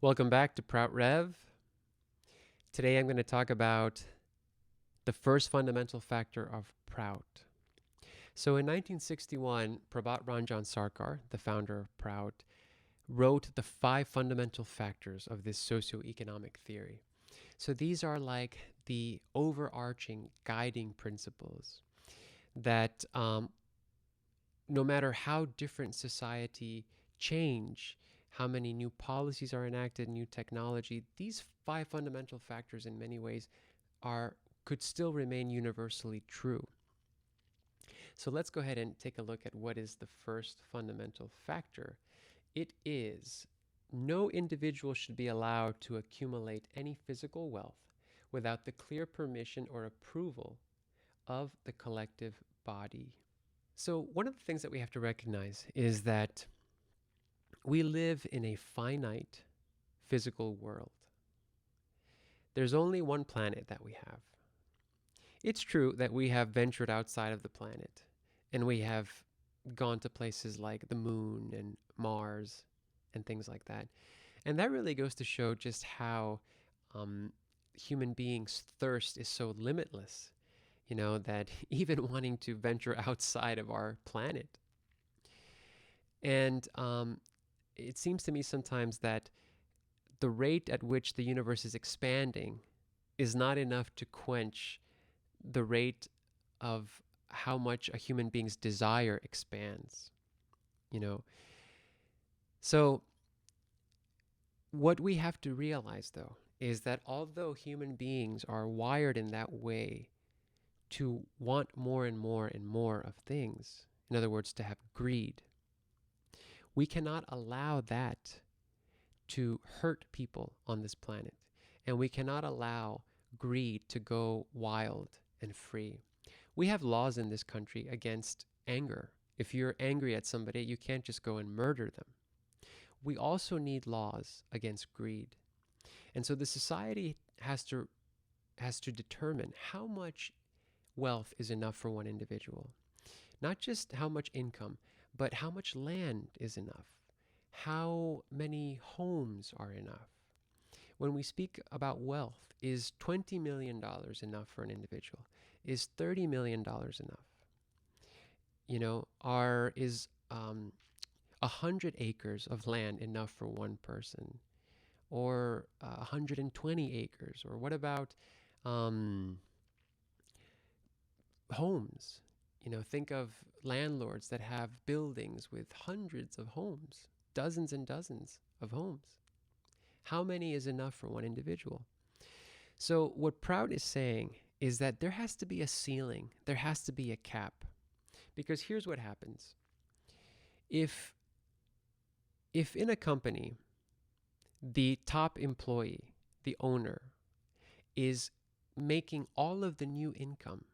Welcome back to PROUT Rev. Today I'm going to talk about the first fundamental factor of PROUT. So in 1961, Prabhat Ranjan Sarkar, the founder of PROUT, wrote the 5 fundamental factors of this socioeconomic theory. So these are like the overarching guiding principles that no matter how different society change, how many new policies are enacted, new technology, these 5 fundamental factors in many ways could still remain universally true. So let's go ahead and take a look at what is the first fundamental factor. It is no individual should be allowed to accumulate any physical wealth without the clear permission or approval of the collective body. So one of the things that we have to recognize is that we live in a finite physical world. There's only one planet that we have. It's true that we have ventured outside of the planet and we have gone to places like the moon and Mars and things like that. And that really goes to show just how human beings' thirst is so limitless, that even wanting to venture outside of our planet. And it seems to me sometimes that the rate at which the universe is expanding is not enough to quench the rate of how much a human being's desire expands. So what we have to realize, though, is that although human beings are wired in that way to want more and more and more of things, in other words, to have greed, we cannot allow that to hurt people on this planet. And we cannot allow greed to go wild and free. We have laws in this country against anger. If you're angry at somebody, you can't just go and murder them. We also need laws against greed. And so the society has to determine how much wealth is enough for one individual. Not just how much income, but how much land is enough. How many homes are enough? When we speak about wealth, is $20 million enough for an individual? Is $30 million enough? Is 100 acres of land enough for one person? Or 120 acres? Or what about homes? Think of landlords that have buildings with hundreds of homes, dozens and dozens of homes. How many is enough for one individual? So what PROUT is saying is that there has to be a ceiling, there has to be a cap. Because here's what happens. If in a company, the top employee, the owner, is making all of the new income,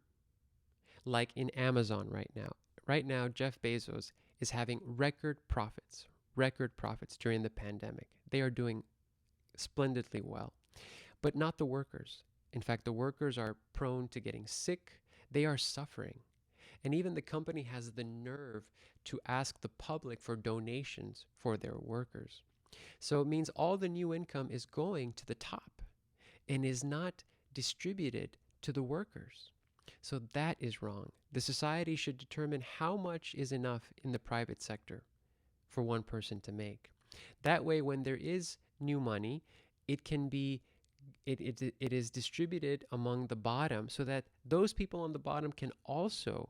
like in Amazon right now. Right now, Jeff Bezos is having record profits during the pandemic. They are doing splendidly well, but not the workers. In fact, the workers are prone to getting sick. They are suffering. And even the company has the nerve to ask the public for donations for their workers. So it means all the new income is going to the top and is not distributed to the workers. So that is wrong. The society should determine how much is enough in the private sector for one person to make. That way, when there is new money, it can be it is distributed among the bottom so that those people on the bottom can also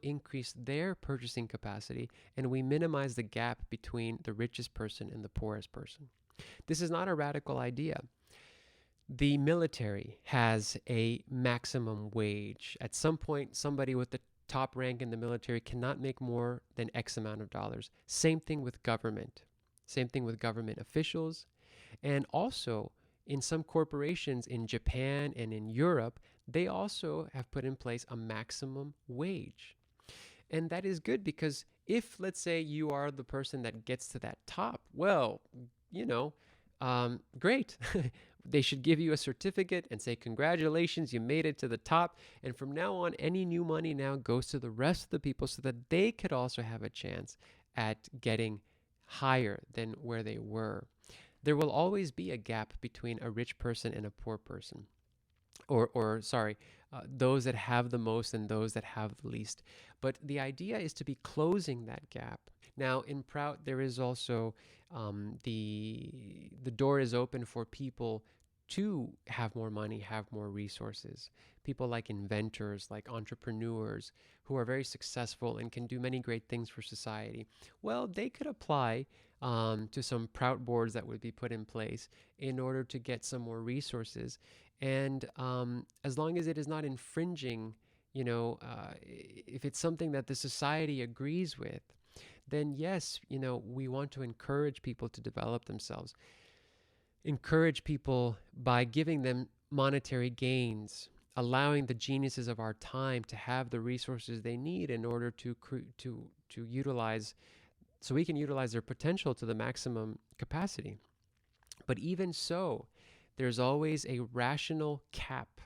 increase their purchasing capacity, and we minimize the gap between the richest person and the poorest person. This is not a radical idea. The military has a maximum wage. At some point, somebody with the top rank in the military cannot make more than X amount of dollars. Same thing with government. Same thing with government officials. And also, in some corporations in Japan and in Europe, they also have put in place a maximum wage. And that is good because if, let's say, you are the person that gets to that top, well, great. They should give you a certificate and say, congratulations, you made it to the top. And from now on, any new money now goes to the rest of the people so that they could also have a chance at getting higher than where they were. There will always be a gap between a rich person and a poor person, or those that have the most and those that have the least. But the idea is to be closing that gap. Now, in Prout, there is also the door is open for people to have more money, have more resources. People like inventors, like entrepreneurs, who are very successful and can do many great things for society. Well, they could apply to some Prout boards that would be put in place in order to get some more resources. And as long as it is not infringing, if it's something that the society agrees with, then yes, we want to encourage people to develop themselves, encourage people by giving them monetary gains, allowing the geniuses of our time to have the resources they need in order to utilize, so we can utilize their potential to the maximum capacity. But even so, there's always a rational cap,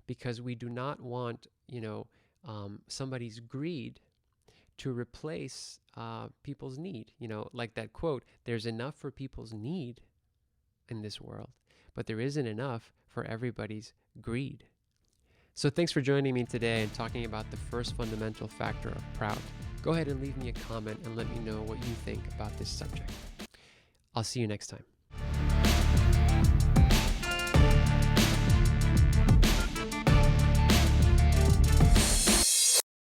because we do not want, somebody's greed to replace people's need. Like that quote, there's enough for people's need in this world, but there isn't enough for everybody's greed. So thanks for joining me today and talking about the first fundamental factor of Prout. Go ahead and leave me a comment and let me know what you think about this subject. I'll see you next time.